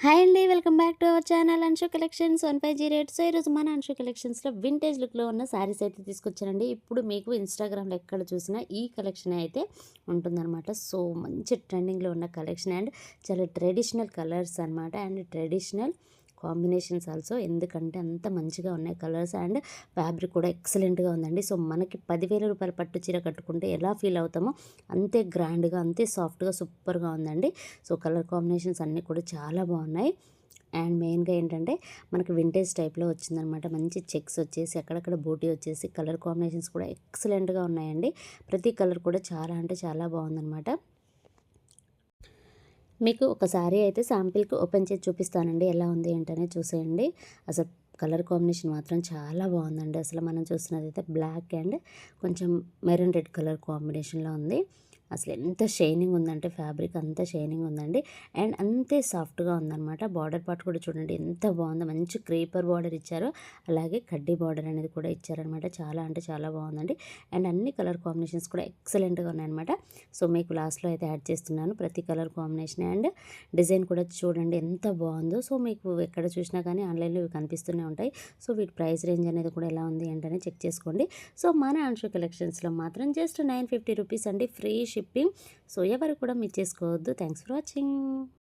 Hi అండి, welcome back to our channel Anshu collections 1508. So ఈరోజు మన అన్షు కలెక్షన్స్లో వింటేజ్ లుక్లో ఉన్న శారీస్ అయితే తీసుకొచ్చానండి. ఇప్పుడు మీకు ఇన్స్టాగ్రామ్లో ఎక్కడ చూసినా ఈ కలెక్షన్ అయితే ఉంటుందన్నమాట. సో మంచి ట్రెండింగ్లో ఉన్న కలెక్షన్ అండ్ చాలా ట్రెడిషనల్ కలర్స్ అనమాట అండ్ ట్రెడిషనల్ కాంబినేషన్స్ ఆల్సో. ఎందుకంటే అంత మంచిగా ఉన్నాయి కలర్స్ అండ్ ఫ్యాబ్రిక్ కూడా ఎక్సలెంట్గా ఉందండి. సో మనకి 10,000 రూపాయల పట్టు చీర కట్టుకుంటే ఎలా ఫీల్ అవుతామో అంతే గ్రాండ్గా, అంతే సాఫ్ట్గా, సూపర్గా ఉందండి. సో కలర్ కాంబినేషన్స్ అన్నీ కూడా చాలా బాగున్నాయి. అండ్ మెయిన్గా ఏంటంటే మనకి వింటేజ్ టైప్లో వచ్చిందనమాట. మంచి చెక్స్ వచ్చేసి అక్కడక్కడ బూటీ వచ్చేసి కలర్ కాంబినేషన్స్ కూడా ఎక్సలెంట్గా ఉన్నాయండి. ప్రతి కలర్ కూడా చాలా అంటే చాలా బాగుందనమాట. మీకు ఒక శారీ అయితే శాంపిల్కి ఓపెన్ చేసి చూపిస్తానండి, ఎలా ఉంది ఏంటనే చూసేయండి. అసలు కలర్ కాంబినేషన్ మాత్రం చాలా బాగుందండి. అసలు మనం చూస్తున్నదైతే బ్లాక్ అండ్ కొంచెం మెరూన్ రెడ్ కలర్ కాంబినేషన్లో ఉంది. అసలు ఎంత షైనింగ్ ఉందంటే ఫ్యాబ్రిక్ అంత షైనింగ్ ఉందండి. అండ్ అంతే సాఫ్ట్గా ఉందన్నమాట. బార్డర్ పార్ట్ కూడా చూడండి ఎంత బాగుందో. మంచి క్రీపర్ బార్డర్ ఇచ్చారు, అలాగే కడ్డీ బార్డర్ అనేది కూడా ఇచ్చారనమాట. చాలా అంటే చాలా బాగుందండి. అండ్ అన్ని కలర్ కాంబినేషన్స్ కూడా ఎక్సలెంట్గా ఉన్నాయన్నమాట. సో మీకు లాస్ట్లో అయితే యాడ్ చేస్తున్నాను ప్రతి కలర్ కాంబినేషన్ అండ్ డిజైన్ కూడా చూడండి ఎంత బాగుందో. సో మీకు ఎక్కడ చూసినా కానీ ఆన్లైన్లో ఇవి కనిపిస్తూనే ఉంటాయి. సో వీటి ప్రైస్ రేంజ్ అనేది కూడా ఎలా ఉంది ఏంటనే చెక్ చేసుకోండి. సో మన అన్షు కలెక్షన్స్లో మాత్రం జస్ట్ 950 రూపీస్ అండి, ఫ్రీ షిప్పింగ్. సో ఎవరు కూడా మిస్ చేసుకోవద్దు. Thanks for watching.